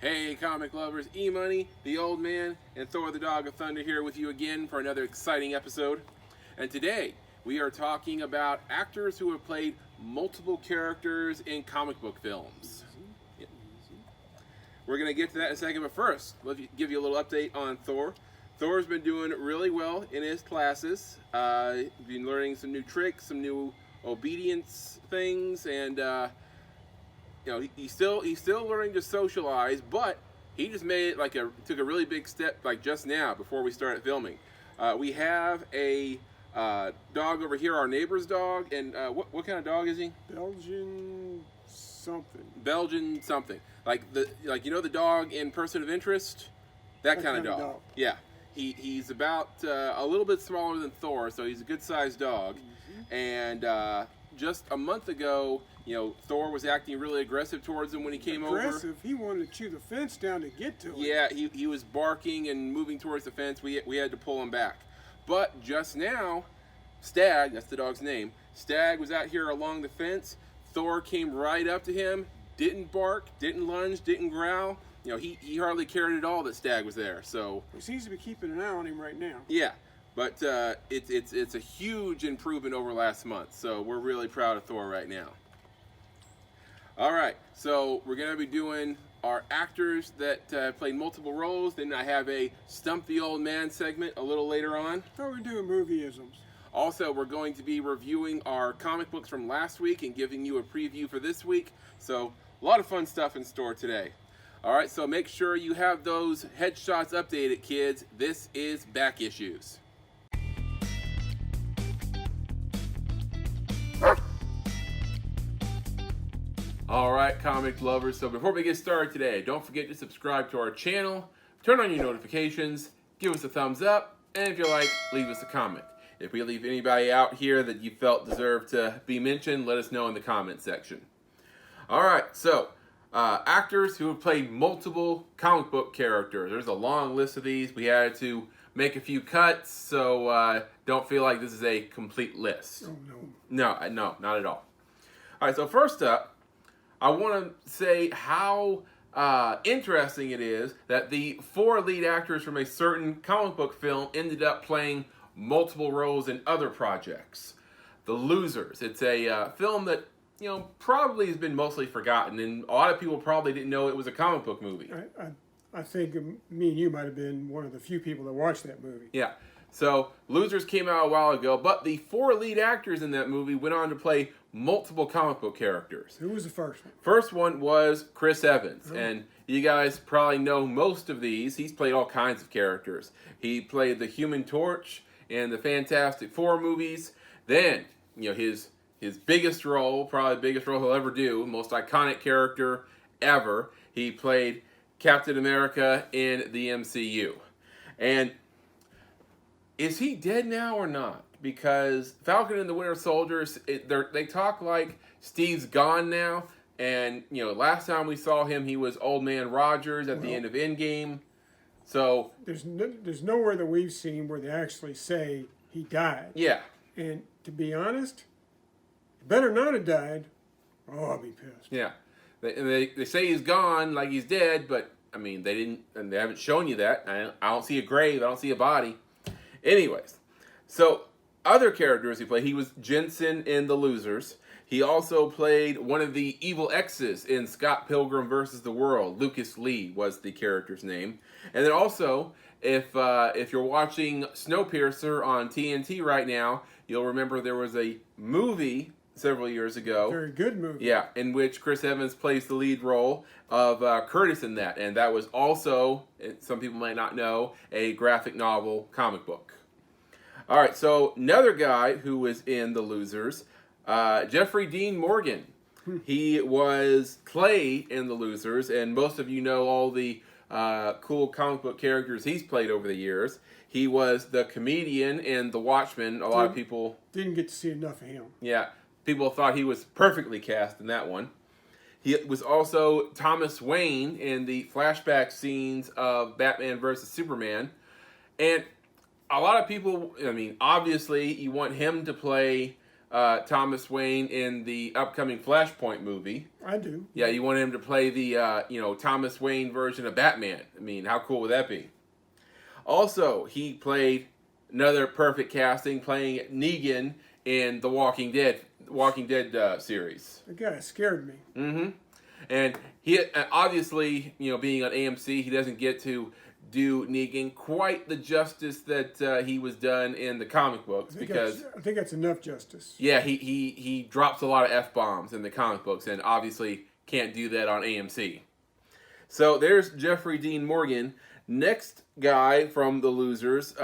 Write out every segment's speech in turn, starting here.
Hey comic lovers, EMoney, the Old Man, and Thor the Dog of Thunder here with you again for another exciting episode. And today we are talking about actors who have played multiple characters in comic book films. Yep. We're going to get to that in a second, but first, let me give you a little update on Thor. Thor's been doing really well in his classes. Been learning some new tricks, some new obedience things, and you know, he's still learning to socialize, but he just made it took a really big step just now before we started filming. We have a dog over here, our neighbor's dog, and what kind of dog is he? Belgian something. Belgian something. Like you know the dog in Person of Interest? That kind of dog. Yeah. He's about a little bit smaller than Thor, so he's a good sized dog. Mm-hmm. And just a month ago, you know, Thor was acting really aggressive towards him when he came over. Aggressive? He wanted to chew the fence down to get to him. Yeah, he was barking and moving towards the fence. We had to pull him back. But just now, Stag, that's the dog's name, Stag was out here along the fence. Thor came right up to him, didn't bark, didn't lunge, didn't growl. You know, he hardly cared at all that Stag was there. So he seems to be keeping an eye on him right now. Yeah. But it's a huge improvement over last month, so we're really proud of Thor right now. All right, so we're going to be doing our actors that played multiple roles. Then I have a Stump the Old Man segment a little later on. Oh, we're doing movie-isms. Also, we're going to be reviewing our comic books from last week and giving you a preview for this week. So a lot of fun stuff in store today. All right, so make sure you have those headshots updated, kids. This is Back Issues. Alright, comic lovers, so before we get started today, don't forget to subscribe to our channel, turn on your notifications, give us a thumbs up, and if you like, leave us a comment. If we leave anybody out here that you felt deserved to be mentioned, let us know in the comment section. Alright, so, actors who have played multiple comic book characters. There's a long list of these. We had to make a few cuts, so don't feel like this is a complete list. Oh, no. No, not at all. Alright, so first up, I want to say how interesting it is that the 4 lead actors from a certain comic book film ended up playing multiple roles in other projects. The Losers. It's a film that, you know, probably has been mostly forgotten, and a lot of people probably didn't know it was a comic book movie. I think me and you might have been one of the few people that watched that movie. Yeah. So, Losers came out a while ago, but the 4 lead actors in that movie went on to play multiple comic book characters. Who was the first one? First one was Chris Evans, and you guys probably know most of these. He's played all kinds of characters. He played the Human Torch in the Fantastic Four movies. Then, you know, his biggest role, probably the biggest role he'll ever do, most iconic character ever, he played Captain America in the MCU. And is he dead now or not? Because Falcon and the Winter Soldier, they talk like Steve's gone now. And, you know, last time we saw him, he was Old Man Rogers at the end of Endgame. So there's nowhere that we've seen where they actually say he died. Yeah. And to be honest, he better not have died. Oh, I'll be pissed. Yeah. They say he's gone, like he's dead, but, I mean, they haven't shown you that. I don't see a grave. I don't see a body. Anyways, so other characters he played, he was Jensen in The Losers. He also played one of the evil exes in Scott Pilgrim vs. the World. Lucas Lee was the character's name. And then also, if you're watching Snowpiercer on TNT right now, you'll remember there was a movie several years ago. Very good movie. Yeah, in which Chris Evans plays the lead role of Curtis in that. And that was also, some people might not know, a graphic novel comic book. All right, so another guy who was in The Losers, Jeffrey Dean Morgan. He was Clay in The Losers, and most of you know all the cool comic book characters he's played over the years. He was the comedian in The Watchmen. A lot of people didn't get to see enough of him. Yeah, people thought he was perfectly cast in that one. He was also Thomas Wayne in the flashback scenes of Batman vs. Superman. And a lot of people, I mean, obviously you want him to play Thomas Wayne in the upcoming Flashpoint movie. I do. Yeah, you want him to play the Thomas Wayne version of Batman. I mean, how cool would that be? Also, he played another perfect casting, playing Negan in the Walking Dead series. The guy scared me. Mm-hmm. And he obviously, being on AMC, he doesn't get to do Negan quite the justice that he was done in the comic books, because I think that's enough justice. yeah, he drops a lot of F-bombs in the comic books, and obviously can't do that on AMC. So there's Jeffrey Dean Morgan. Next guy from The Losers,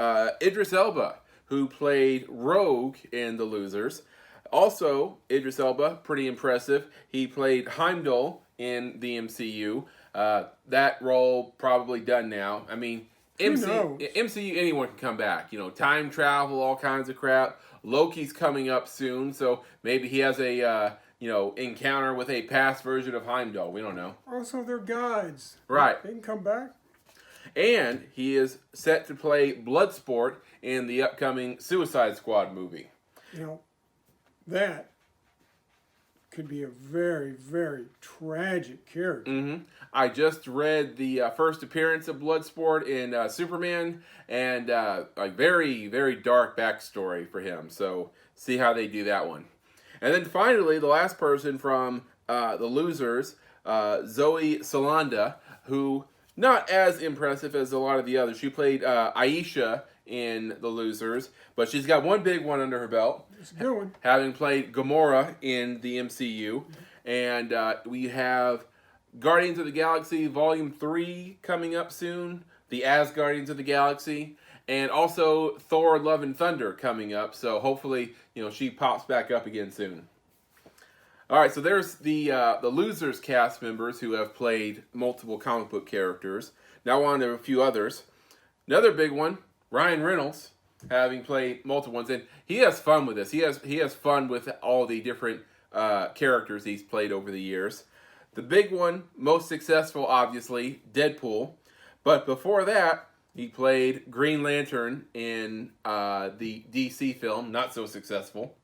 Idris Elba, who played Rogue in The Losers. Also, Idris Elba, pretty impressive. He played Heimdall in the MCU. That role probably done now. I mean, MCU, anyone can come back. Time travel, all kinds of crap. Loki's coming up soon, so maybe he has a encounter with a past version of Heimdall. We don't know. Also, they're guides. Right. They can come back. And he is set to play Bloodsport in the upcoming Suicide Squad movie. That could be a very, very tragic character. Mm-hmm. I just read the first appearance of Bloodsport in Superman, and a very, very dark backstory for him. So see how they do that one. And then finally, the last person from The Losers, Zoe Salanda, who not as impressive as a lot of the others. She played Aisha in The Losers, but she's got one big one under her belt. It's a good one. Having played Gamora in the MCU. And we have Guardians of the Galaxy Volume 3 coming up soon. The Asgardians of the Galaxy. And also Thor Love and Thunder coming up. So hopefully, she pops back up again soon. All right, so there's the Losers cast members who have played multiple comic book characters. Now on to a few others. Another big one, Ryan Reynolds, having played multiple ones, and he has fun with this. He has fun with all the different characters he's played over the years. The big one, most successful, obviously, Deadpool. But before that, he played Green Lantern in the DC film, not so successful.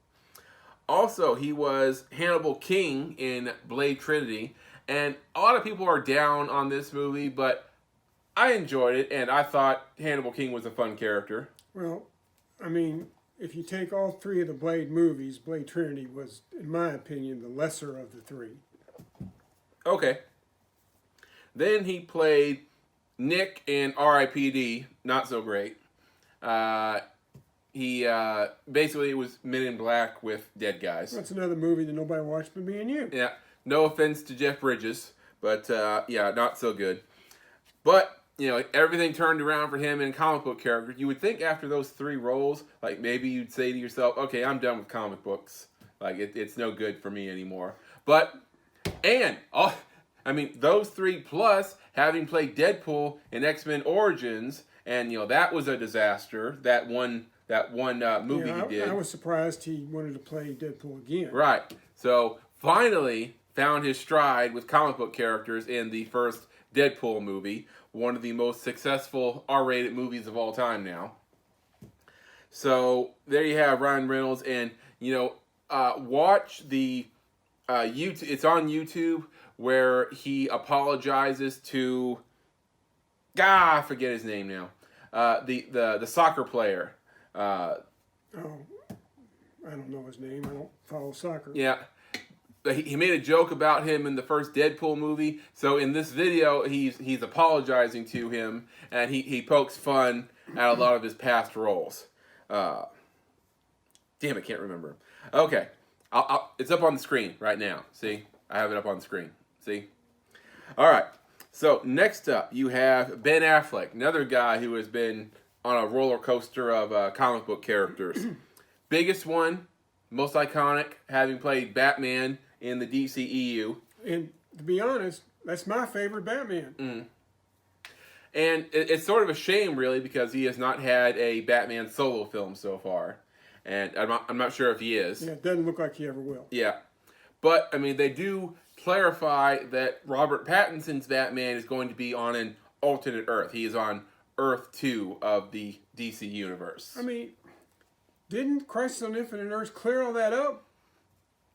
Also, he was Hannibal King in Blade Trinity, and a lot of people are down on this movie, but I enjoyed it, and I thought Hannibal King was a fun character. Well, I mean, if you take all three of the Blade movies, Blade Trinity was, in my opinion, the lesser of the three. Okay. Then he played Nick in R.I.P.D., not so great. He basically was Men in Black with dead guys. That's another movie that nobody watched but me and you. Yeah, no offense to Jeff Bridges, but yeah, not so good. But, everything turned around for him in comic book characters. You would think after those 3 roles, like maybe you'd say to yourself, okay, I'm done with comic books. Like, it's no good for me anymore. But, those 3 plus having played Deadpool in X-Men Origins, and, that was a disaster, that one movie he did. I was surprised he wanted to play Deadpool again. Right. So, finally found his stride with comic book characters in the first Deadpool movie, one of the most successful R-rated movies of all time now. So, there you have Ryan Reynolds, and, watch the YouTube. It's on YouTube, where he apologizes to, I forget his name now, the soccer player. I don't know his name. I don't follow soccer. Yeah. He made a joke about him in the first Deadpool movie. So in this video, he's apologizing to him, and he pokes fun at a lot of his past roles. Damn, I can't remember. Okay. It's up on the screen right now. See? I have it up on the screen. See? All right. So next up, you have Ben Affleck, another guy who has been on a roller coaster of comic book characters. Biggest one, most iconic, having played Batman in the DCEU. And to be honest, that's my favorite Batman. Mm. And it's sort of a shame, really, because he has not had a Batman solo film so far. And I'm not sure if he is. Yeah, it doesn't look like he ever will. Yeah. But, they do clarify that Robert Pattinson's Batman is going to be on an alternate Earth. He is on Earth 2 of the DC universe. Didn't Crisis on Infinite Earths clear all that up?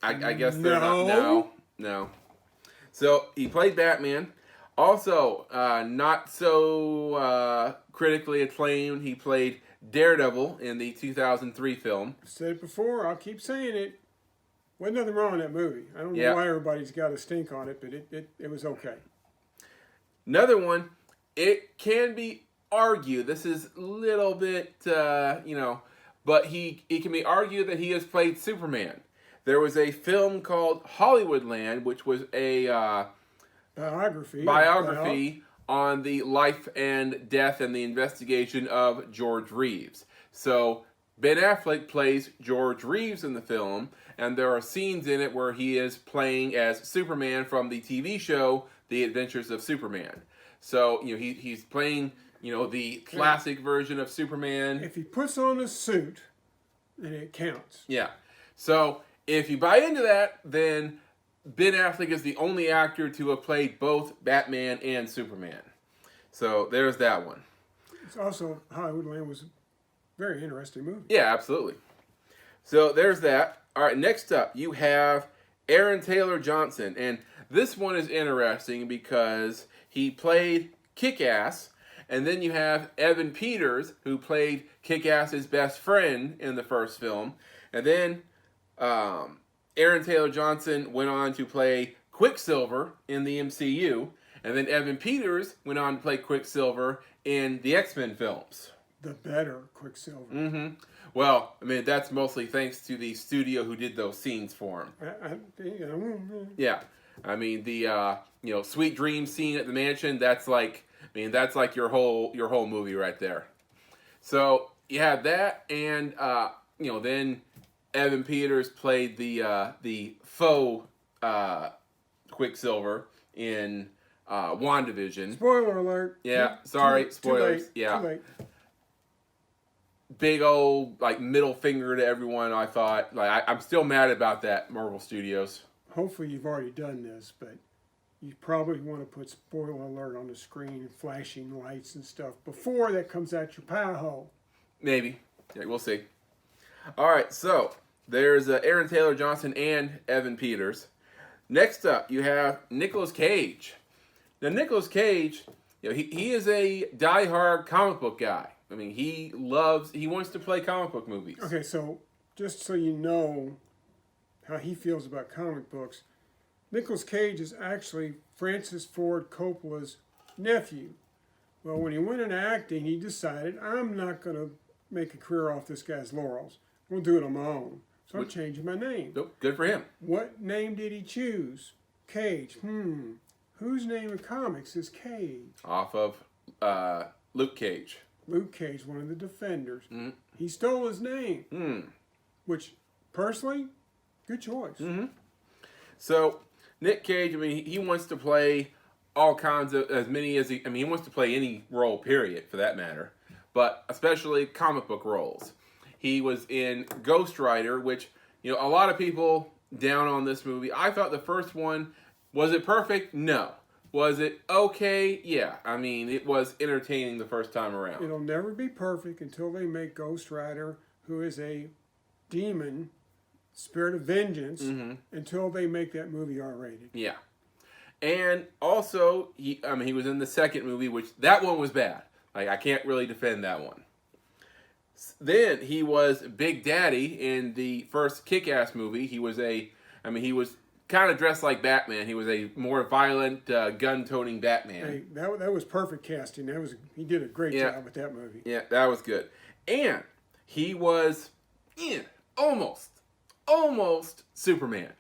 I guess they're not. No. So he played Batman. Also, not so critically acclaimed, he played Daredevil in the 2003 film. I said it before, I'll keep saying it. Wasn't nothing wrong in that movie. I don't know Yeah. why everybody's got a stink on it, but it was okay. Another one, it can be argued, this is a little bit, but it can be argued that he has played Superman. There was a film called Hollywoodland, which was a biography on the life and death and the investigation of George Reeves. So Ben Affleck plays George Reeves in the film, and there are scenes in it where he is playing as Superman from the TV show The Adventures of Superman. So he's playing the classic version of Superman. If he puts on a suit, then it counts. Yeah. So if you buy into that, then Ben Affleck is the only actor to have played both Batman and Superman. So there's that one. It's also, Hollywoodland was a very interesting movie. Yeah, absolutely. So there's that. All right, next up, you have Aaron Taylor Johnson. And this one is interesting because he played Kick-Ass. And then you have Evan Peters, who played Kick-Ass's best friend in the first film. And then Aaron Taylor Johnson went on to play Quicksilver in the MCU. And then Evan Peters went on to play Quicksilver in the X-Men films. The better Quicksilver. Mm-hmm. Well, I mean, that's mostly thanks to the studio who did those scenes for him. Yeah. I mean, the Sweet Dreams scene at the mansion, that's like your whole movie right there. So you have that, and then Evan Peters played the faux Quicksilver in WandaVision. Spoiler alert. Yeah, sorry, spoilers. Too late. Yeah. Too late. Big old middle finger to everyone. I thought I'm still mad about that, Marvel Studios. Hopefully you've already done this, but you probably want to put spoiler alert on the screen, flashing lights and stuff before that comes out your pie hole. Maybe. Yeah, we'll see. All right, so there's Aaron Taylor Johnson and Evan Peters. Next up, you have Nicolas Cage. Now, Nicolas Cage, he is a diehard comic book guy. I mean, he wants to play comic book movies. Okay, so just so you know how he feels about comic books, Nicolas Cage is actually Francis Ford Coppola's nephew. Well, when he went into acting, he decided, I'm not going to make a career off this guy's laurels. I'm going to do it on my own. So I'm changing my name. Nope, good for him. What name did he choose? Cage. Whose name in comics is Cage? Off of Luke Cage. Luke Cage, one of the Defenders. Mm-hmm. He stole his name. Which, personally, good choice. Mm-hmm. So, Nick Cage, I mean, he wants to play all kinds of, he wants to play any role, period, for that matter. But especially comic book roles. He was in Ghost Rider, which, a lot of people down on this movie. I thought the first one, was it perfect? No. Was it okay? Yeah. I mean, it was entertaining the first time around. It'll never be perfect until they make Ghost Rider, who is a demon, spirit of vengeance, until they make that movie R-rated. Yeah. And also, he was in the second movie, which that one was bad. I can't really defend that one. Then he was Big Daddy in the first Kick-Ass movie. He was kind of dressed like Batman. He was a more violent, gun-toting Batman. Hey, that was perfect casting. He did a great job with that movie. Yeah, that was good. And he was almost Superman.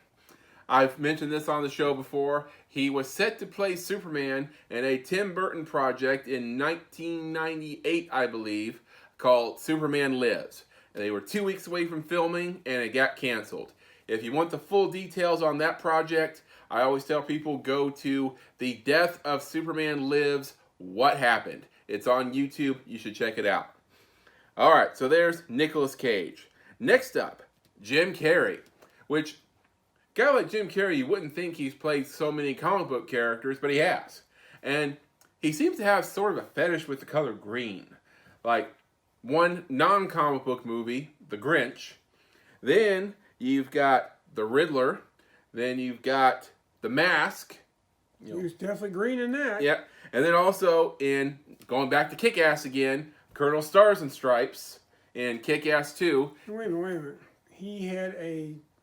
I've mentioned this on the show before. He was set to play Superman in a Tim Burton project in 1998, I believe, called Superman Lives. And they were 2 weeks away from filming, and it got canceled. If you want the full details on that project, I always tell people go to The Death of Superman Lives, What Happened. It's on YouTube. You should check it out. All right, so there's Nicolas Cage. Next up, Jim Carrey, which, a guy like Jim Carrey, you wouldn't think he's played so many comic book characters, but he has. And he seems to have sort of a fetish with the color green. one non-comic book movie, The Grinch. Then you've got The Riddler. Then you've got The Mask. He was definitely green in that. Yeah. And then also in, going back to Kick-Ass again, Colonel Stars and Stripes in Kick-Ass 2. Wait a minute. He had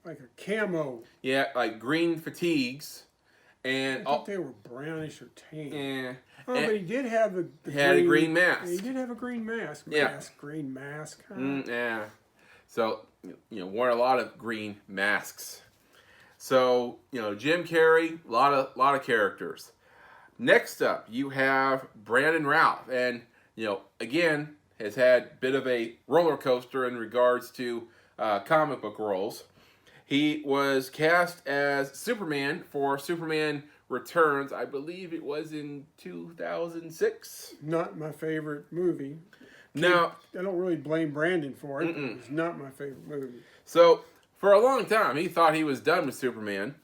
like a camo. Yeah, like green fatigues. And I thought they were brownish or tan. yeah. Oh, but he did have the had a green mask. He did have a green mask. Yeah. Green mask. Huh? Yeah. So, wore a lot of green masks. So, Jim Carrey, a lot of characters. Next up, you have Brandon Routh. And, again, has had a bit of a roller coaster in regards to comic book roles. He was cast as Superman for Superman Returns. I believe it was in 2006. Not my favorite movie. Now, I don't really blame Brandon for it. It's not my favorite movie. So, for a long time, he thought he was done with Superman.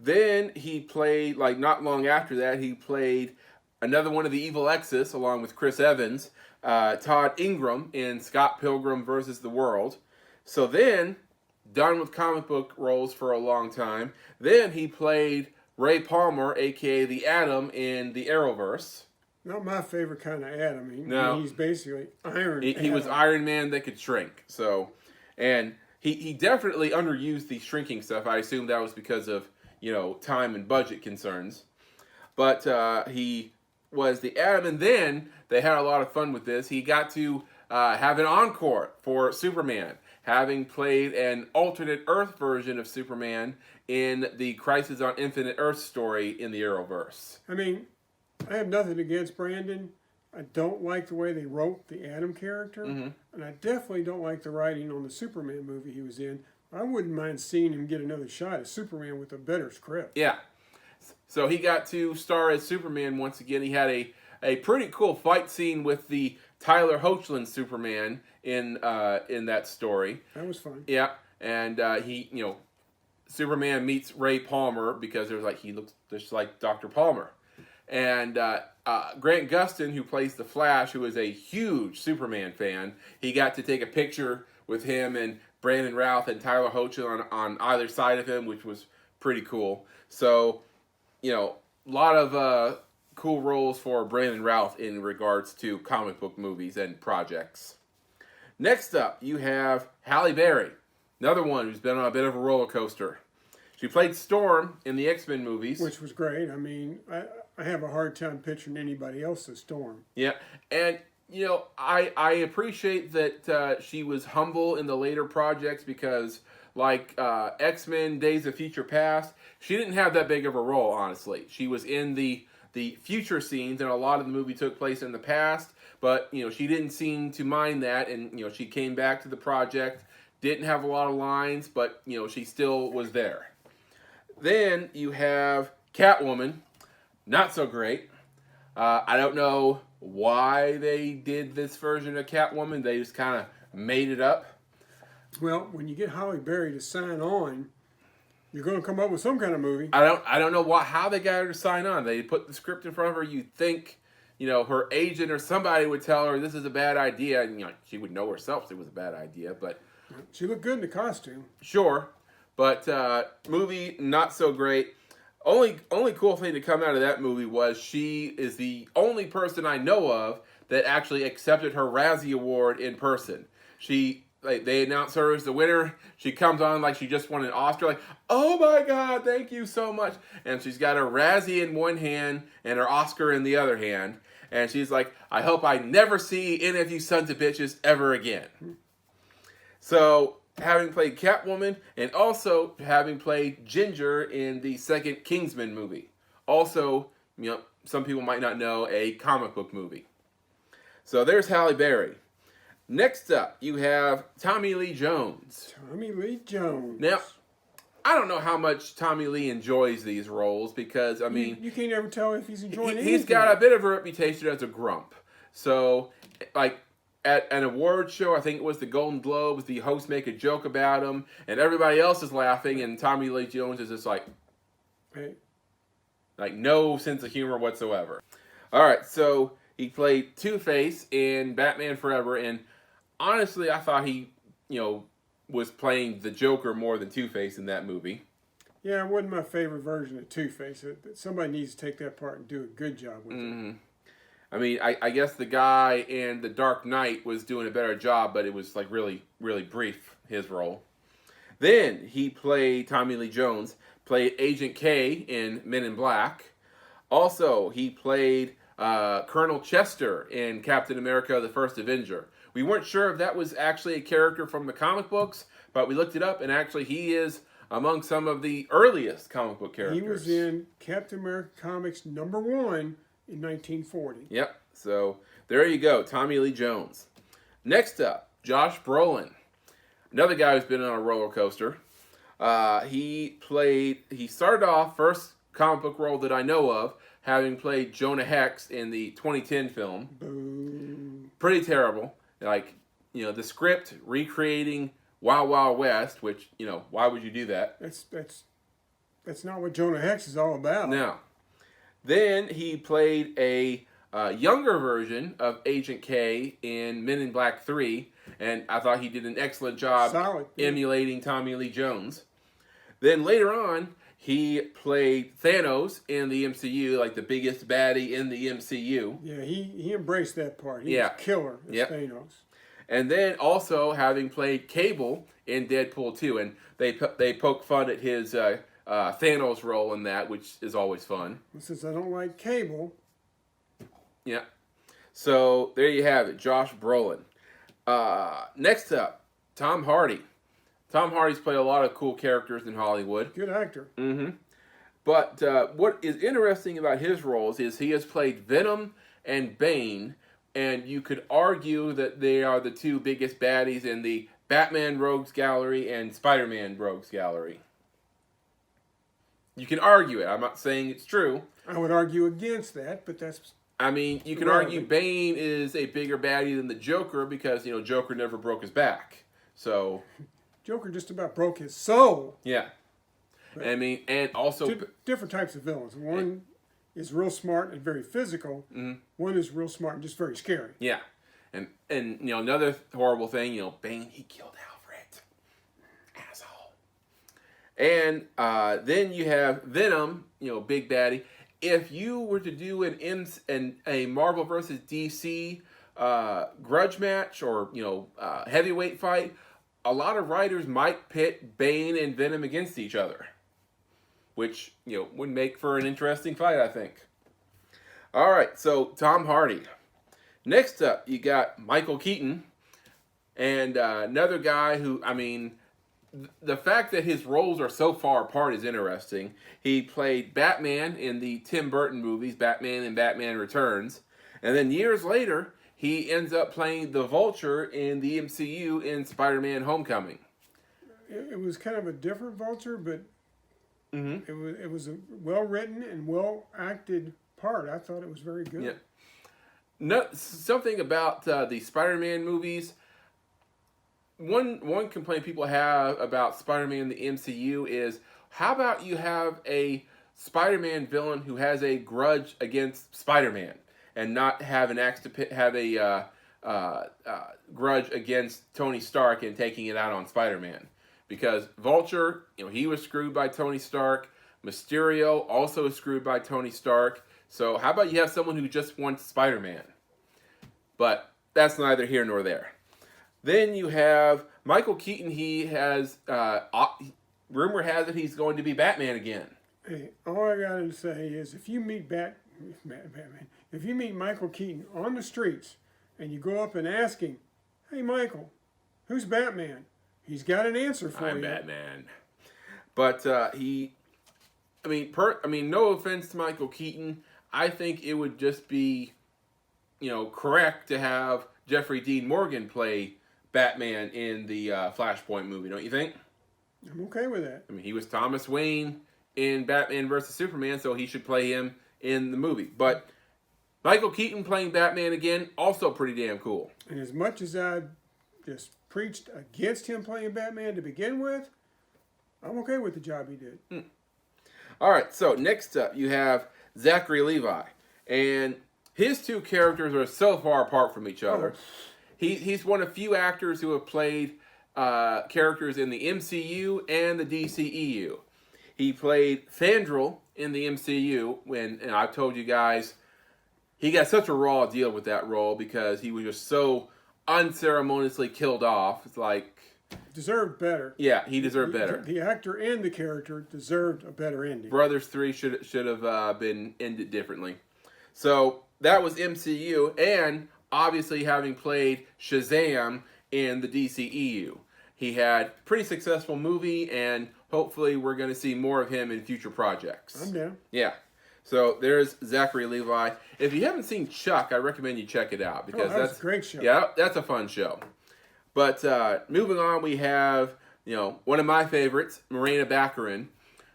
Then he played, not long after that, he played another one of the Evil Exes, along with Chris Evans, Todd Ingram in Scott Pilgrim vs. the World. So then, done with comic book roles for a long time. Then he played Ray Palmer, a.k.a. the Atom, in the Arrowverse. Not my favorite kind of Adam. No. He's basically Iron Man. He was Iron Man that could shrink. So, and he definitely underused the shrinking stuff. I assume that was because of, time and budget concerns. But he was the Atom, and then they had a lot of fun with this. He got to have an encore for Superman, having played an alternate Earth version of Superman in the Crisis on Infinite Earth story in the Arrowverse. I have nothing against Brandon. I don't like the way they wrote the Atom character, and I definitely don't like the writing on the Superman movie he was in. I wouldn't mind seeing him get another shot at Superman with a better script. Yeah. So he got to star as Superman once again. He had a pretty cool fight scene with the Tyler Hoechlin Superman in that story. That was fun. Yeah, and Superman meets Ray Palmer because he looks just like Dr. Palmer. And Grant Gustin, who plays the Flash, who is a huge Superman fan, he got to take a picture with him and Brandon Routh and Tyler Hoechlin on either side of him, which was pretty cool. So, a lot of cool roles for Brandon Routh in regards to comic book movies and projects. Next up, you have Halle Berry, another one who's been on a bit of a roller coaster. She played Storm in the X-Men movies. Which was great. I have a hard time picturing anybody else as Storm. Yeah, and, I appreciate that she was humble in the later projects because, X-Men Days of Future Past, she didn't have that big of a role, honestly. She was in the future scenes, and a lot of the movie took place in the past, but, she didn't seem to mind that, and, she came back to the project, didn't have a lot of lines, but, she still was there. Then you have Catwoman, not so great. I don't know why they did this version of Catwoman. They just kind of made it up. Well, when you get Halle Berry to sign on, you're going to come up with some kind of movie. I don't know how they got her to sign on. They put the script in front of her. You'd think, her agent or somebody would tell her this is a bad idea. And, she would know herself it was a bad idea. But she looked good in the costume. Sure. But movie, not so great. Only cool thing to come out of that movie was she is the only person I know of that actually accepted her Razzie Award in person. They announce her as the winner. She comes on like she just won an Oscar. Oh my God, thank you so much. And she's got her Razzie in one hand and her Oscar in the other hand. And she's like, I hope I never see any of you sons of bitches ever again. So, having played Catwoman and also having played Ginger in the second Kingsman movie. Also, some people might not know, a comic book movie. So there's Halle Berry. Next up, you have Tommy Lee Jones. Tommy Lee Jones. Now, I don't know how much Tommy Lee enjoys these roles because, you can't ever tell if he's enjoying anything. He's got a bit of a reputation as a grump. So, at an award show, I think it was the Golden Globes, the hosts make a joke about him, and everybody else is laughing, and Tommy Lee Jones is just hey. No sense of humor whatsoever. All right, so he played Two-Face in Batman Forever, and honestly, I thought he, was playing the Joker more than Two-Face in that movie. Yeah, it wasn't my favorite version of Two-Face. Somebody needs to take that part and do a good job with it. I mean, I guess the guy in The Dark Knight was doing a better job, but it was like really, really brief, his role. Then he played Tommy Lee Jones, played Agent K in Men in Black. Also, he played Colonel Chester in Captain America: The First Avenger. We weren't sure if that was actually a character from the comic books, but we looked it up, and actually he is among some of the earliest comic book characters. He was in Captain America Comics #1 in 1940. Yep, so there you go, Tommy Lee Jones. Next up, Josh Brolin. Another guy who's been on a roller coaster. He started off, first comic book role that I know of, having played Jonah Hex in the 2010 film. Boo. Pretty terrible. Like, the script recreating Wild Wild West, which, why would you do that? That's not what Jonah Hex is all about. No. Then he played a younger version of Agent K in Men in Black 3, and I thought he did an excellent job emulating Tommy Lee Jones. Then later on, he played Thanos in the MCU, like the biggest baddie in the MCU. Yeah, he embraced that part. He was killer as Thanos. And then also having played Cable in Deadpool 2, and they poke fun at his Thanos role in that, which is always fun. Since I don't like Cable. Yeah. So there you have it, Josh Brolin. Next up, Tom Hardy. Tom Hardy's played a lot of cool characters in Hollywood. Good actor. But what is interesting about his roles is he has played Venom and Bane, and you could argue that they are the two biggest baddies in the Batman Rogues Gallery and Spider-Man Rogues Gallery. You can argue it. I'm not saying it's true. I would argue against that, but that's... I mean, you can argue Bane is a bigger baddie than the Joker because, Joker never broke his back. So... Joker just about broke his soul. Yeah. But I mean, and also... different types of villains. One is real smart and very physical. One is real smart and just very scary. Yeah. And another horrible thing, Bane, he killed Alfred. Asshole. And then you have Venom, big baddie. If you were to do a Marvel versus DC grudge match or, heavyweight fight, a lot of writers might pit Bane and Venom against each other, which, would make for an interesting fight, I think. All right, so Tom Hardy. Next up, you got Michael Keaton, and another guy who, I mean, the fact that his roles are so far apart is interesting. He played Batman in the Tim Burton movies, Batman and Batman Returns, and then years later, he ends up playing the Vulture in the MCU in Spider-Man Homecoming. It was kind of a different Vulture, but it was a well-written and well-acted part. I thought it was very good. Yeah. No, something about the Spider-Man movies. One complaint people have about Spider-Man in the MCU is, how about you have a Spider-Man villain who has a grudge against Spider-Man? And not have a grudge against Tony Stark and taking it out on Spider-Man. Because Vulture, he was screwed by Tony Stark. Mysterio also is screwed by Tony Stark. So how about you have someone who just wants Spider-Man? But that's neither here nor there. Then you have Michael Keaton. He has, rumor has it he's going to be Batman again. Hey, all I got to say is if you meet if you meet Michael Keaton on the streets and you go up and ask him, "Hey, Michael, who's Batman?" He's got an answer for you. I'm Batman. But no offense to Michael Keaton, I think it would just be, correct to have Jeffrey Dean Morgan play Batman in the Flashpoint movie, don't you think? I'm okay with that. I mean, he was Thomas Wayne in Batman vs. Superman, so he should play him in the movie. But Michael Keaton playing Batman again, also pretty damn cool. And as much as I just preached against him playing Batman to begin with, I'm okay with the job he did. All right, so next up you have Zachary Levi. And his two characters are so far apart from each other. He's one of few actors who have played characters in the MCU and the DCEU. He played Fandral in the MCU and I've told you guys, he got such a raw deal with that role because he was just so unceremoniously killed off. It's like... Deserved better. Yeah, he deserved better. The actor and the character deserved a better ending. Brothers 3 should have been ended differently. So that was MCU, and obviously having played Shazam in the DCEU. He had a pretty successful movie, and hopefully we're going to see more of him in future projects. I'm down. Yeah. So there's Zachary Levi. If you haven't seen Chuck, I recommend you check it out because that's a great show. Yeah, that's a fun show. But moving on, we have one of my favorites, Morena Baccarin.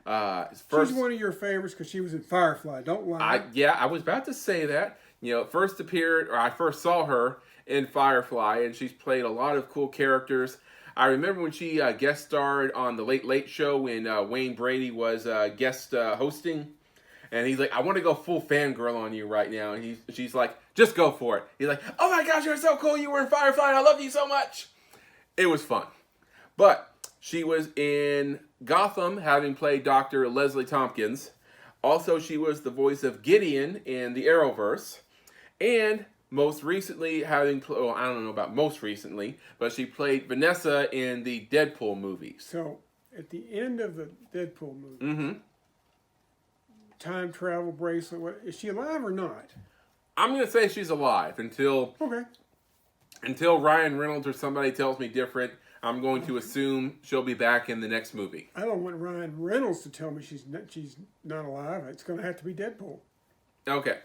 She's one of your favorites because she was in Firefly. Don't lie. I was about to say that. I first saw her in Firefly, and she's played a lot of cool characters. I remember when she guest starred on The Late Late Show when Wayne Brady was guest hosting. And he's like, I want to go full fangirl on you right now. And she's like, just go for it. He's like, oh my gosh, you're so cool. You were in Firefly. And I love you so much. It was fun. But she was in Gotham, having played Dr. Leslie Tompkins. Also, she was the voice of Gideon in the Arrowverse. And most recently, I don't know about most recently, but she played Vanessa in the Deadpool movies. So, at the end of the Deadpool movie, time travel bracelet, is she alive or not? I'm going to say she's alive until Ryan Reynolds or somebody tells me different. I'm going to assume she'll be back in the next movie. I don't want Ryan Reynolds to tell me she's not alive. It's going to have to be Deadpool. Okay.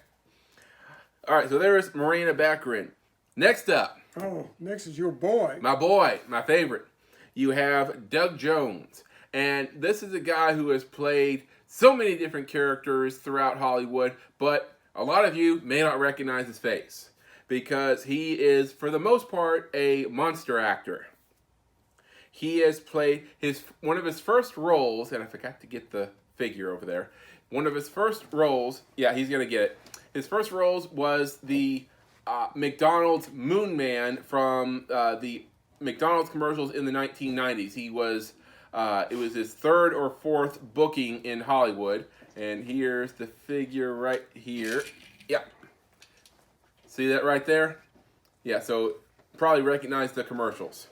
All right, so there's Morena Baccarin. Next up. Oh, next is your boy. My boy, my favorite. You have Doug Jones. And this is a guy who has played so many different characters throughout Hollywood, but a lot of you may not recognize his face because he is, for the most part, a monster actor. He has played one of his first roles, and I forgot to get the figure over there. One of his first roles, yeah, he's going to get it. His first roles was the McDonald's Moon Man from the McDonald's commercials in the 1990s. He was... it was his third or fourth booking in Hollywood. And here's the figure right here. Yep. See that right there? Yeah, so probably recognize the commercials.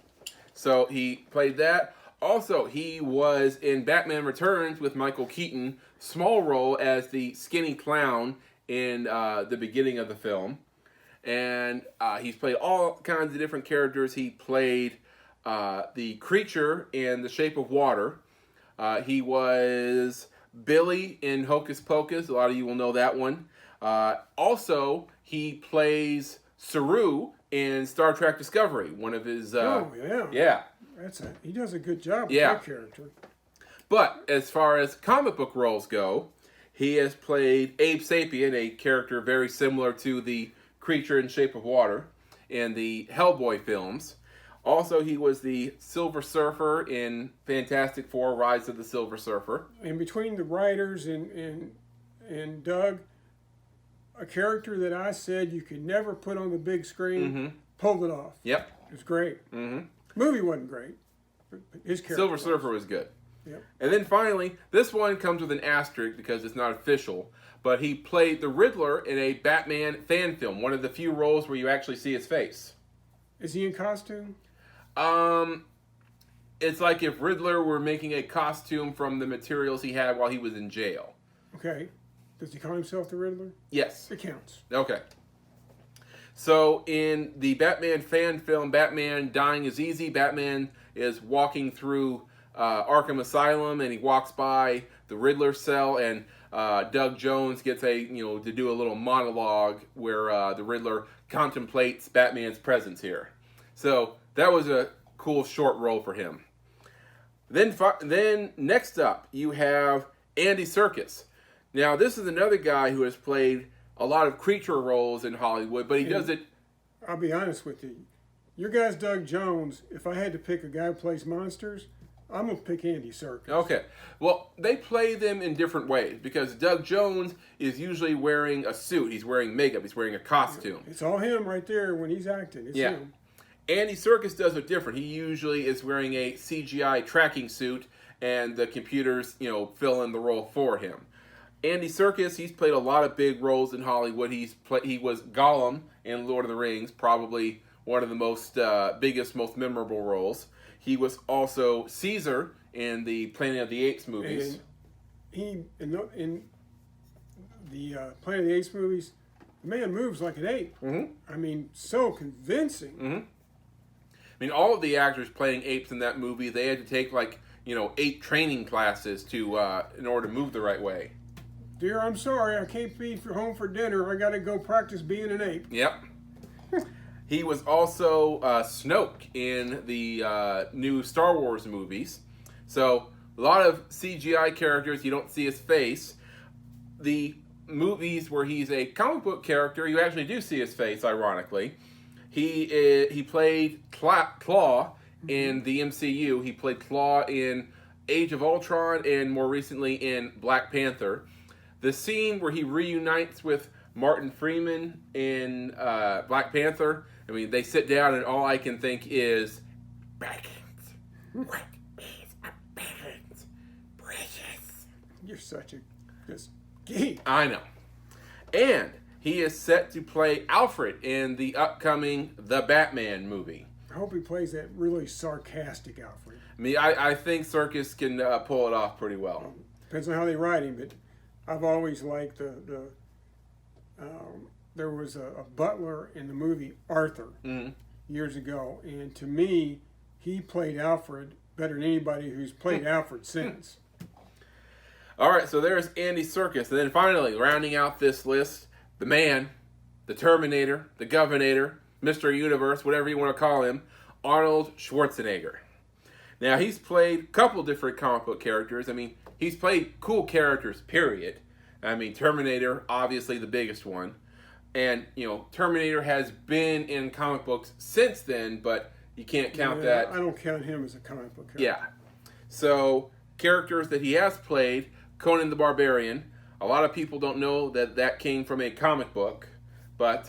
So he played that. Also, he was in Batman Returns with Michael Keaton. Small role as the skinny clown in the beginning of the film. And he's played all kinds of different characters. He played... the creature in The Shape of Water. He was Billy in Hocus Pocus. A lot of you will know that one. Also, he plays Saru in Star Trek Discovery. One of his... Yeah. He does a good job with that character. But as far as comic book roles go, he has played Abe Sapien, a character very similar to the creature in Shape of Water in the Hellboy films. Also, he was the Silver Surfer in Fantastic Four: Rise of the Silver Surfer. And between the writers and Doug, a character that I said you could never put on the big screen, pulled it off. Yep. It was great. Movie wasn't great, but his character Silver Surfer was good. Yep. And then finally, this one comes with an asterisk because it's not official, but he played the Riddler in a Batman fan film, one of the few roles where you actually see his face. Is he in costume? It's like if Riddler were making a costume from the materials he had while he was in jail. Okay. Does he call himself the Riddler? Yes. It counts. Okay. So in the Batman fan film, Batman Dying is Easy, Batman is walking through Arkham Asylum, and he walks by the Riddler cell, and Doug Jones gets to do a little monologue where the Riddler contemplates Batman's presence here. So that was a cool short role for him. Then next up, you have Andy Serkis. Now, this is another guy who has played a lot of creature roles in Hollywood, but he does it... I'll be honest with you. Your guy's Doug Jones. If I had to pick a guy who plays monsters, I'm going to pick Andy Serkis. Okay. Well, they play them in different ways because Doug Jones is usually wearing a suit. He's wearing makeup. He's wearing a costume. It's all him right there when he's acting. It's him. Andy Serkis does it different. He usually is wearing a CGI tracking suit, and the computers, fill in the role for him. Andy Serkis, he's played a lot of big roles in Hollywood. He was Gollum in Lord of the Rings, probably one of the most biggest, most memorable roles. He was also Caesar in the Planet of the Apes movies. And in the Planet of the Apes movies, the man moves like an ape. Mm-hmm. I mean, so convincing. Mm-hmm. I mean, all of the actors playing apes in that movie, they had to take 8 training classes in order to move the right way. Dear, I'm sorry, I can't be home for dinner. I got to go practice being an ape. Yep. He was also Snoke in the new Star Wars movies. So, a lot of CGI characters, you don't see his face. The movies where he's a comic book character, you actually do see his face, ironically. He played Claw in the MCU. He played Claw in Age of Ultron and more recently in Black Panther. The scene where he reunites with Martin Freeman in Black Panther, I mean, they sit down and all I can think is, Brackens, what is a Brackens? Precious. You're such a geek. I know. And he is set to play Alfred in the upcoming The Batman movie. I hope he plays that really sarcastic Alfred. I mean, I think Serkis can pull it off pretty well. Depends on how they write him, but I've always liked there was a butler in the movie Arthur years ago, and to me, he played Alfred better than anybody who's played Alfred since. All right, so there's Andy Serkis. And then finally, rounding out this list, the man, the Terminator, the Governator, Mr. Universe, whatever you want to call him, Arnold Schwarzenegger. Now, he's played a couple different comic book characters. I mean, he's played cool characters, period. I mean, Terminator, obviously the biggest one. And, Terminator has been in comic books since then, but you can't count that. I don't count him as a comic book character. Yeah. So, characters that he has played, Conan the Barbarian. A lot of people don't know that came from a comic book, but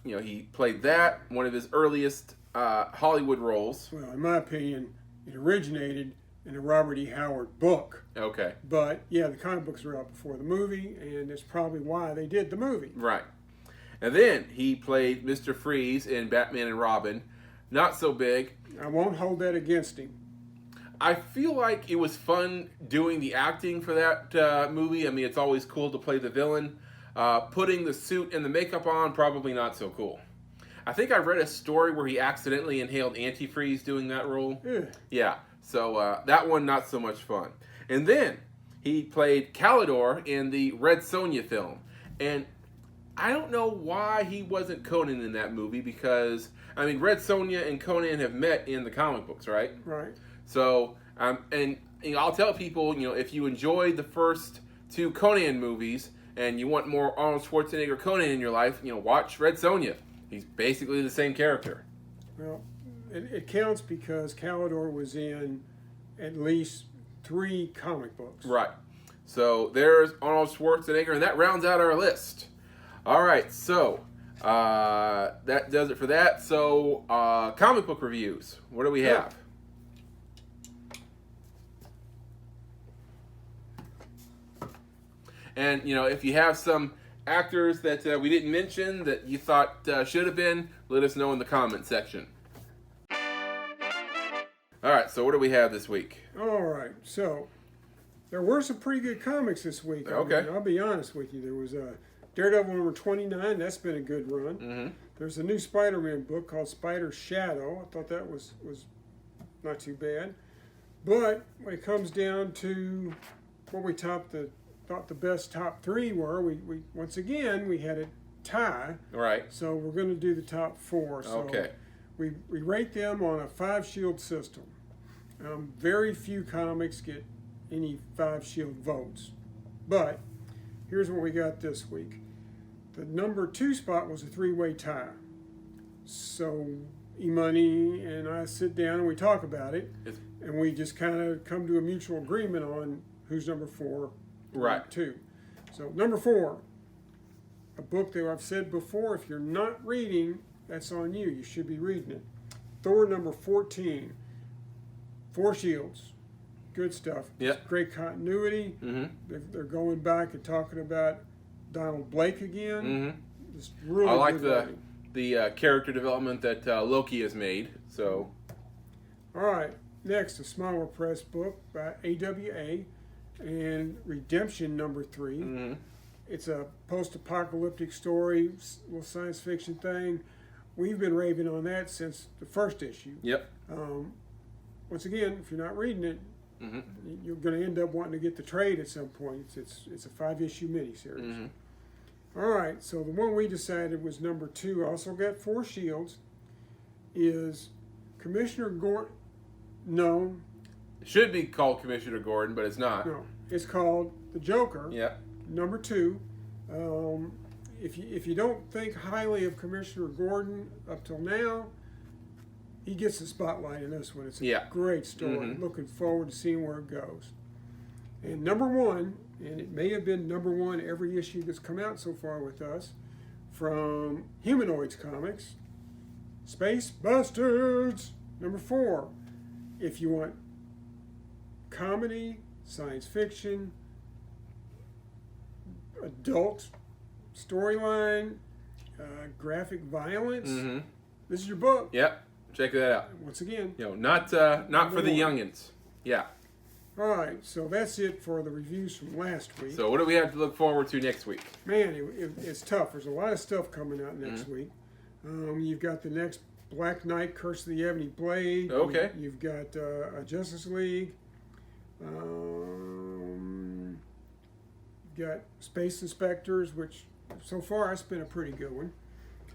he played that, one of his earliest Hollywood roles. Well, in my opinion, it originated in a Robert E. Howard book. Okay. But yeah, the comic books were out before the movie, and that's probably why they did the movie. Right. And then he played Mr. Freeze in Batman and Robin. Not so big. I won't hold that against him. I feel like it was fun doing the acting for that movie. I mean, it's always cool to play the villain. Putting the suit and the makeup on, probably not so cool. I think I read a story where he accidentally inhaled antifreeze doing that role. Yeah, so that one, not so much fun. And then he played Calidor in the Red Sonja film. And I don't know why he wasn't Conan in that movie because, I mean, Red Sonja and Conan have met in the comic books, right? Right. So, and I'll tell people, if you enjoyed the first 2 Conan movies and you want more Arnold Schwarzenegger Conan in your life, watch Red Sonja. He's basically the same character. Well, it counts because Calidor was in at least 3 comic books. Right. So there's Arnold Schwarzenegger, and that rounds out our list. All right, so that does it for that. So comic book reviews. What do we have? And, if you have some actors that we didn't mention that you thought should have been, let us know in the comment section. All right, so what do we have this week? All right, so there were some pretty good comics this week. Okay. I'll be honest with you. There was Daredevil number 29. That's been a good run. Mm-hmm. There's a new Spider-Man book called Spider Shadow. I thought that was not too bad. But when it comes down to what we thought the best top 3 were, we once again we had a tie. Right. So we're going to do the top 4. So Okay. we rate them on a 5-shield system. Very few comics get any 5-shield votes. But here's what we got this week. The number 2 spot was a 3-way tie. So EMoney and I sit down and we talk about it. And we just kind of come to a mutual agreement on who's number 4. Right. 2. So number 4, a book that I've said before, if you're not reading, that's on you. You should be reading it. Thor number 14. 4 shields. Good stuff. Yep. Great continuity. They're going back and talking about Donald Blake again. Just really I like good writing. the character development that Loki has made. So, All right, next, a smaller press book by AWA and Redemption number 3. It's a post-apocalyptic story, little science fiction thing. We've been raving on that since the first issue. yep. Once again, if you're not reading it, you're going to end up wanting to get the trade at some point. It's a 5-issue miniseries. All right, so the one we decided was number 2, also got 4 shields, is Commissioner Gordon. No, It should be called Commissioner Gordon, but it's not. no, it's called The Joker, Yep. number 2. If you don't think highly of Commissioner Gordon up till now, he gets the spotlight in this one. It's a great story. Looking forward to seeing where it goes. And number 1, and it may have been number 1 every issue that's come out so far with us, from Humanoids Comics, Space Bastards, number 4. If you want comedy, science fiction, adult storyline, graphic violence, this is your book. Yep. Check that out. Once again. Not for the youngins. Yeah. All right, so that's it for the reviews from last week. So what do we have to look forward to next week? Man, it's tough. There's a lot of stuff coming out next week. You've got the next Black Knight, Curse of the Ebony Blade. Okay. You've got a Justice League. You've got Space Inspectors, which so far has been a pretty good one.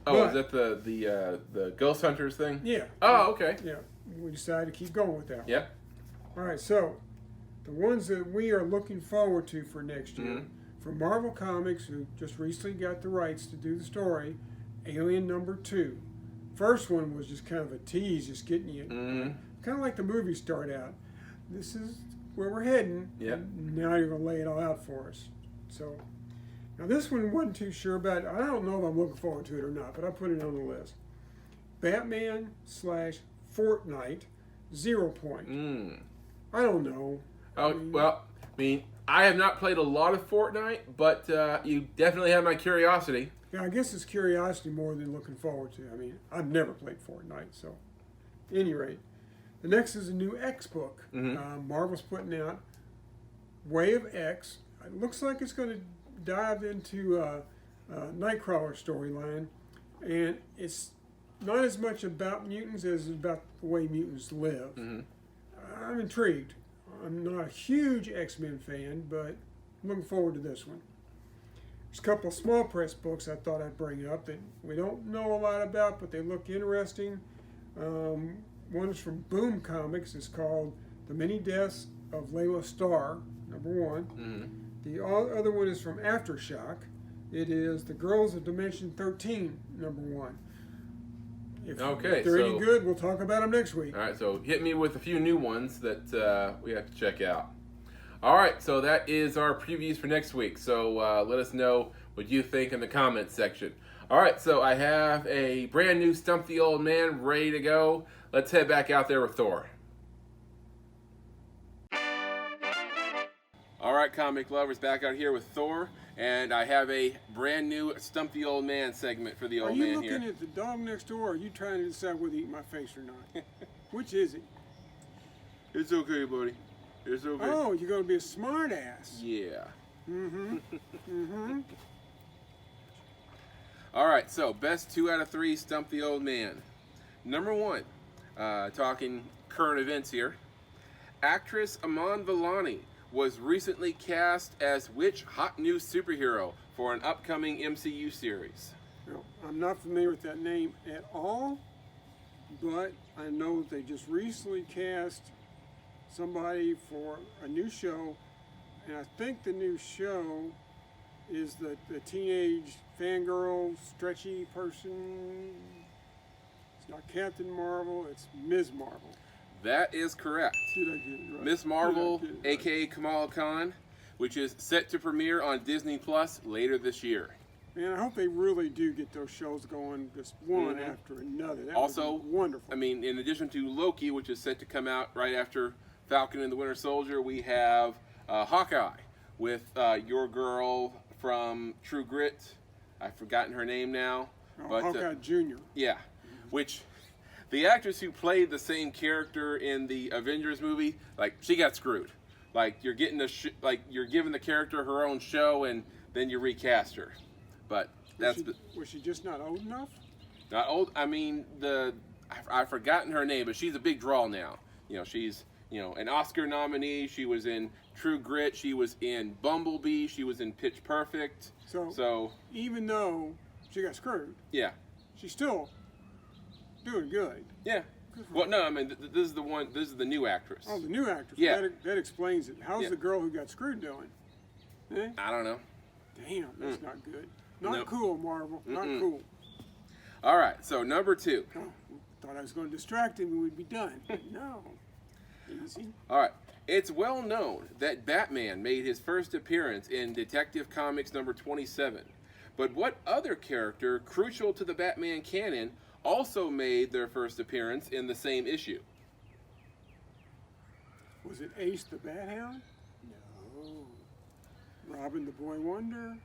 Oh, But- is that the Ghost Hunters thing? Yeah. Oh, okay. Yeah, we decided to keep going with that one. Yep. All right, so the ones that we are looking forward to for next year, from Marvel Comics, who just recently got the rights to do the story, Alien number 2. First one was just kind of a tease, just getting you, kind of like the movies start out. This is where we're heading. Yep. And now you're going to lay it all out for us. So, now this one wasn't too sure about. I don't know if I'm looking forward to it or not, but I put it on the list. Batman/Fortnite, 0 Point. I don't know. Well, I mean, I have not played a lot of Fortnite, but you definitely have my curiosity. Yeah, I guess it's curiosity more than looking forward to. I mean, I've never played Fortnite, so. At any rate, the next is a new X book. Marvel's putting out Way of X. It looks like it's going to dive into Nightcrawler storyline, and it's not as much about mutants as it's about the way mutants live. I'm intrigued. I'm not a huge X-Men fan, but I'm looking forward to this one. There's a couple of small press books I thought I'd bring up that we don't know a lot about, but they look interesting. One is from Boom Comics. It's called The Many Deaths of Layla Starr, number 1. The other one is from Aftershock. It is The Girls of Dimension 13, number 1. If they're any good, we'll talk about them next week. All right, so hit me with a few new ones that we have to check out. All right, so that is our previews for next week. So let us know what you think in the comments section. All right, so I have a brand new Stump the Old Man ready to go. Let's head back out there with Thor. All right, comic lovers, back out here with Thor, and I have a brand new Stump the Old Man segment for the old man here. Are you looking at the dog next door, or are you trying to decide whether to eat my face or not? Which is it? It's okay, buddy. It's okay. Oh, you're going to be a smart ass. Yeah. All right, so best 2 out of 3 Stump the Old Man. Number 1, talking current events here. Actress Iman Vellani was recently cast as which hot new superhero for an upcoming MCU series? No, I'm not familiar with that name at all, but I know they just recently cast somebody for a new show, and I think the new show is the teenage fangirl, stretchy person. It's not Captain Marvel, it's Ms. Marvel. That is correct. Did I get it right? Miss Marvel, Did I get it right? aka Kamala Khan, which is set to premiere on Disney Plus later this year. Man, I hope they really do get those shows going, just one after another. That Also, would be wonderful. I mean, in addition to Loki, which is set to come out right after Falcon and the Winter Soldier, we have Hawkeye with your girl from True Grit. I've forgotten her name now. But, Hawkeye Jr. Yeah, which the actress who played the same character in the Avengers movie, like, she got screwed. Like, you're getting you're giving the character her own show, and then you recast her. But was she just not old enough? Not old. I mean, I've forgotten her name, but she's a big draw now. You know, she's an Oscar nominee. She was in True Grit. She was in Bumblebee. She was in Pitch Perfect. So even though she got screwed, yeah, she's still doing good. Yeah. Well, no, I mean, this is the one. This is the new actress. Oh, the new actress. Yeah. That explains it. How's the girl who got screwed doing? Eh? I don't know. Damn, that's not good. Not cool, Marvel. Not cool. All right, so number 2. Oh, thought I was going to distract him and we'd be done. No. Easy. All right. It's well known that Batman made his first appearance in Detective Comics number 27. But what other character crucial to the Batman canon also made their first appearance in the same issue? Was it Ace the Bat Hound? No. Robin the Boy Wonder?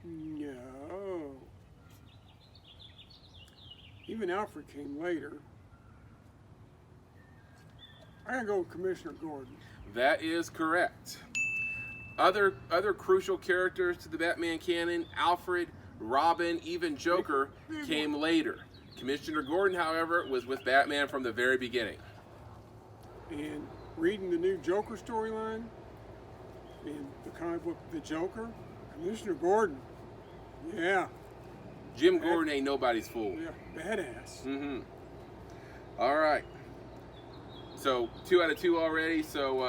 No. Even Alfred came later. I gotta go with Commissioner Gordon. That is correct. Other crucial characters to the Batman canon, Alfred, Robin, even Joker, came later. Commissioner Gordon, however, was with Batman from the very beginning. And reading the new Joker storyline in the comic book The Joker, Commissioner Gordon, yeah. Jim Gordon ain't nobody's fool. Yeah, badass. Mm-hmm. All right. So 2 out of 2 already. So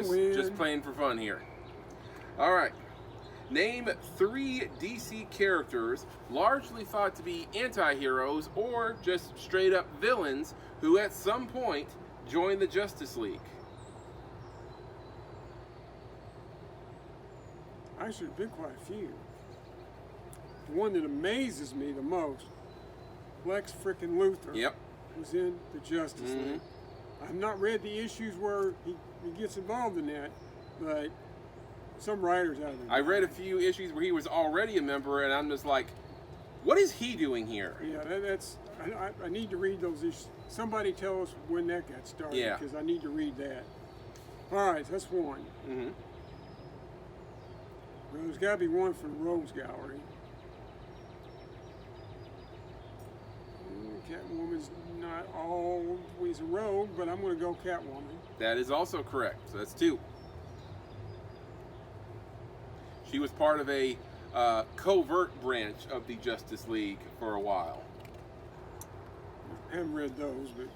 we're just playing for fun here. All right. Name 3 DC characters largely thought to be anti-heroes or just straight up villains who at some point joined the Justice League. Actually, there's been quite a few. The one that amazes me the most, Lex frickin' Luthor, was in the Justice League. I've not read the issues where he gets involved in that, but some writers out there. I read a few issues where he was already a member, and I'm just like, what is he doing here? Yeah, I need to read those issues. Somebody tell us when that got started, because I need to read that. All right, that's one. Well, there's got to be one from the Rogues Gallery. Catwoman's not always a rogue, but I'm going to go Catwoman. That is also correct. So that's 2. She was part of a covert branch of the Justice League for a while. I haven't read those, but it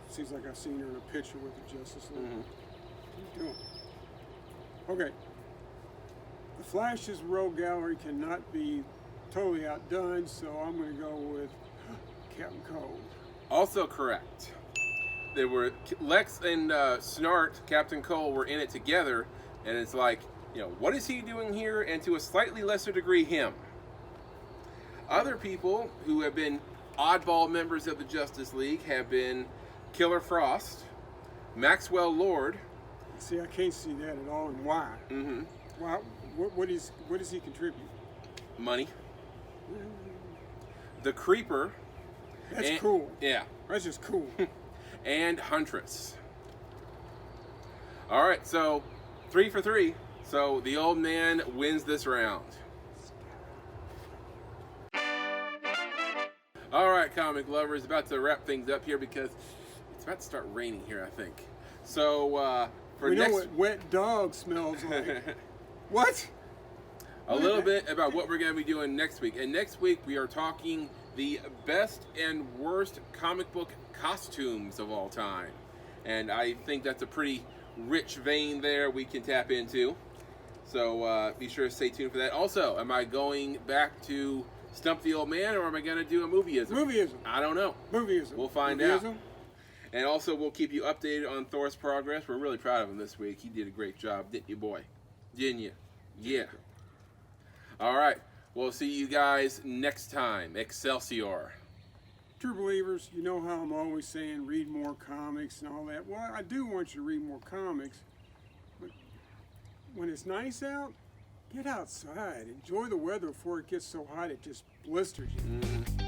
seems like I've seen her in a picture with the Justice League. Okay. The Flash's Rogue Gallery cannot be totally outdone, so I'm going to go with Captain Cold. Also correct. There were Lex and Snart, Captain Cole, were in it together, and it's like, what is he doing here? And to a slightly lesser degree, him. Other people who have been oddball members of the Justice League have been Killer Frost, Maxwell Lord. See, I can't see that at all, and why? Why? What does he contribute? Money. The Creeper. That's cool. Yeah. That's just cool. And Huntress. All right, so 3 for 3. So the old man wins this round. All right, comic lovers, about to wrap things up here because it's about to start raining here, I think. So we know what wet dog smells like. What? A little bit about what we're going to be doing next week. And next week we are talking the best and worst comic book costumes of all time. And I think that's a pretty rich vein there we can tap into. So be sure to stay tuned for that. Also, am I going back to Stump the Old Man, or am I going to do a movieism? Movieism. I don't know. Movieism. We'll find out. And also, we'll keep you updated on Thor's progress. We're really proud of him this week. He did a great job, didn't you, boy? Didn't you? Yeah. All right. We'll see you guys next time. Excelsior. True believers, you know how I'm always saying read more comics and all that. Well, I do want you to read more comics, but when it's nice out, get outside. Enjoy the weather before it gets so hot it just blisters you.